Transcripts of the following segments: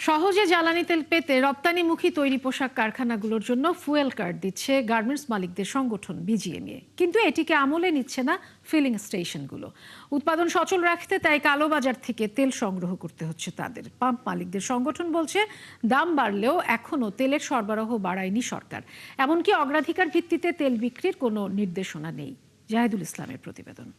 সহজে জ্বালানি তেল পেতে রপ্তানিমুখী তৈরি পোশাক কারখানাগুলোর জন্য ফুয়েল কার্ড দিচ্ছে গার্মেন্টস মালিকদের সংগঠন বিজিএমইএ, কিন্তু এটিকে আমলে নিচ্ছে না ফিলিং স্টেশনগুলো। উৎপাদন সচল রাখতে তাই কালোবাজার থেকে তেল সংগ্রহ করতে হচ্ছে তাদের। পাম্প মালিকদের সংগঠন বলছে, দাম বাড়লেও এখনো তেলের সরবরাহ বাড়ায়নি সরকার, এমনকি অগ্রাধিকার ভিত্তিতে তেল বিক্রির কোনো নির্দেশনা নেই। জাহিদুল ইসলামের প্রতিবেদন।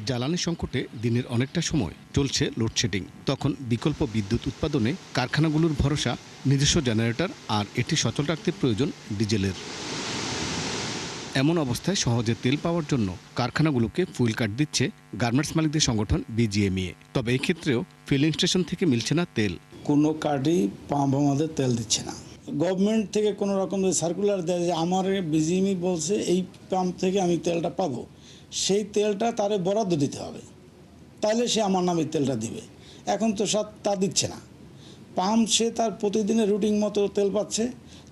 জ্বালানি সংকটে দিনের অনেকটা সময় চলছে লোডশেডিং। তখন বিকল্প বিদ্যুৎ উৎপাদনে কারখানাগুলোর ভরসা নিজস্ব জেনারেটর, আর এটি সচল রাখতে প্রয়োজন ডিজেলের। এমন অবস্থায় সহজে তেল পাওয়ার জন্য কারখানাগুলোকে ফুয়েল কার্ড দিচ্ছে গার্মেন্টস মালিকদের সংগঠন বিজিএমইএ। তবে এই ক্ষেত্রেও ফিলিং স্টেশন থেকে মিলছে না তেল। কোনো কার্ডই পাম্প আমাদের তেল দিচ্ছে না। গভর্নমেন্ট থেকে কোনো রকম সার্কুলার দেয় যে আমার বিজিএমই বলছে এই পাম্প থেকে আমি তেলটা পাবো, সেই তেলটা তারে বরাদ্দ দিতে হবে, তাহলে সে আমার নামে তেলটা দিবে। এখন তো তা দিচ্ছে না। পাম্প সে তার প্রতিদিনের রুটিন মতো তেল পাচ্ছে,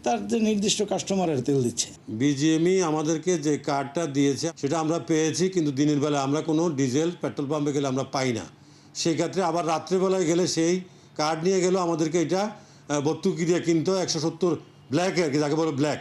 তার যে নির্দিষ্ট কাস্টমারের তেল দিচ্ছে। বিজিএমই আমাদেরকে যে কার্ডটা দিয়েছে সেটা আমরা পেয়েছি, কিন্তু দিনের বেলা আমরা কোনো ডিজেল পেট্রোল পাম্পে গেলে আমরা পাই না। সেই ক্ষেত্রে আবার রাত্রেবেলায় গেলে সেই কার্ড নিয়ে গেলেও আমাদেরকে এটা ভর্তুকি দিয়ে কিনতে হয় 170 ব্ল্যাক, আর কি যাকে বলে ব্ল্যাক।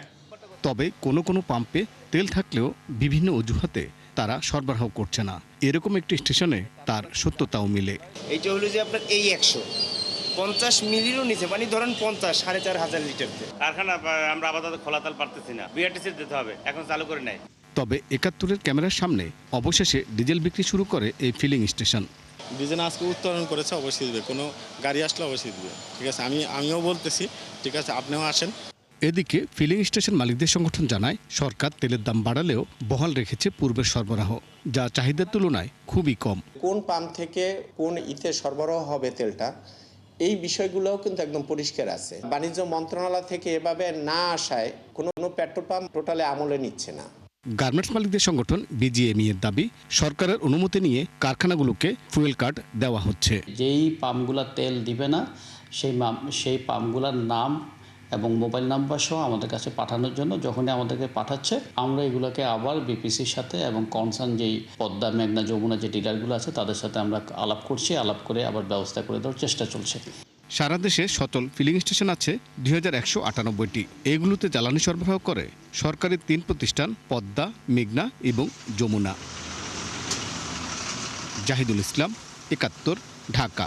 তবে কোনো কোনো পাম্পে তেল থাকলেও বিভিন্ন অজুহাতে তারা সরবরাহ করছে না। এরকম একটি স্টেশনে তার সত্যতাও মিলে। এইটা হলো যে আপনার এই 150 মিলিরও নিচে, মানে ধরেন 50 4,500 লিটার কারখানা আমরা আপাতত খোলা তেল পারতেছি না, বিআরটিসি দিতে হবে, এখন চালু করে নাই। তবে 71-এর ক্যামেরার সামনে অবশেষে ডিজেল বিক্রি শুরু করে এই ফিলিং স্টেশন। ডিজেল আজকে উত্তোলন করেছে, অবশ্যই দিবে, কোনো গাড়ি আসলে অবশ্যই দিবে। ঠিক আছে, আমিও বলতেছি, ঠিক আছে, আপনিও আসেন। এদিকে ফিলিং স্টেশন মালিকদের সংগঠন জানায়, সরকার তেলের দাম বাড়ালেও বহাল রেখেছে পূর্বের সরবরাহ, যা চাহিদার তুলনায় খুবই কম। কোন পাম্প থেকে কোন ইতে সরবরাহ হবে তেলটা, এই বিষয়গুলোও কিন্তু একদম পরিষ্কার আছে। বাণিজ্য মন্ত্রণালয় থেকে এভাবে না আসায় কোনো পেট্রোল পাম্প টোটালি আমলে নিচ্ছে না। গার্মেন্টস মালিকদের সংগঠন বিজিএমইএর দাবি, সরকারের অনুমতি নিয়ে কারখানাগুলোকে ফুয়েল কার্ড দেওয়া হচ্ছে। যেই পাম্পগুলা তেল দিবে না সেই পাম্পগুলার নাম এবং মোবাইল নাম্বার সহ আমাদের কাছে পাঠানোর জন্য যখনই আমাদেরকে পাঠাচ্ছে, আমরা এগুলোকে আবার বিপিসির সাথে এবং কনসার্ন যেই পদ্মা, মেঘনা, যমুনা যে ডিলারগুলো আছে তাদের সাথে আমরা আলাপ করছি, আলাপ করে আবার ব্যবস্থা করে দেওয়ার চেষ্টা চলছে। সারা দেশে সচল ফিলিং স্টেশন আছে 2198টি। এগুলোতে জ্বালানি সরবরাহ করে সরকারি 3 প্রতিষ্ঠান, পদ্মা, মেঘনা এবং যমুনা। জাহিদুল ইসলাম, 71, ঢাকা।